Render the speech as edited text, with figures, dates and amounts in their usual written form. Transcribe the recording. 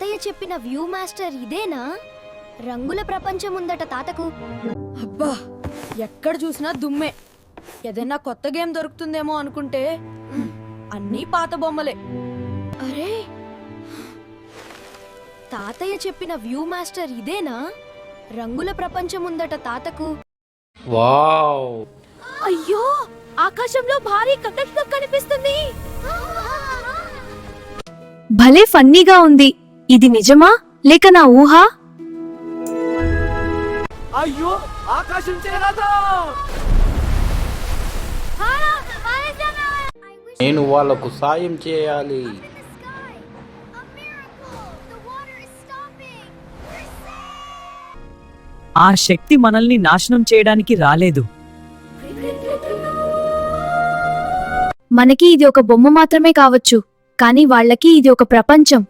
తాతయ్య చెప్పిన view master ఇదేనా? రంగుల ప్రపంచం ఉందట తాతకు. అబ్బా, ఎక్కడ చూసినా దుమ్మే. ఏదైనా కొత్త గేమ్ దొరుకుతుందేమో అనుకుంటే అన్నీ పాత బొమ్మలే. అరే, తాతయ్య చెప్పిన వ్యూ మాస్టర్ ఇదేనా? రంగుల ప్రపంచం ఉందట తాతకు. వావ్! అయ్యో, ఆకాశంలో భారీ కట్టడం కనిపిస్తుంది. భలే ఫన్నీగా ఉంది. ఇది నిజమా లేక నా ఊహ? అయ్యో, ఆకాశం చేరాదా! నేను వాళ్ళకు సాయం చేయాలి. ఆ శక్తి మనల్ని నాశనం చేయడానికి రాలేదు. మనకి ఇది ఒక బొమ్మ మాత్రమే కావచ్చు, కానీ వాళ్ళకి ఇది ఒక ప్రపంచం.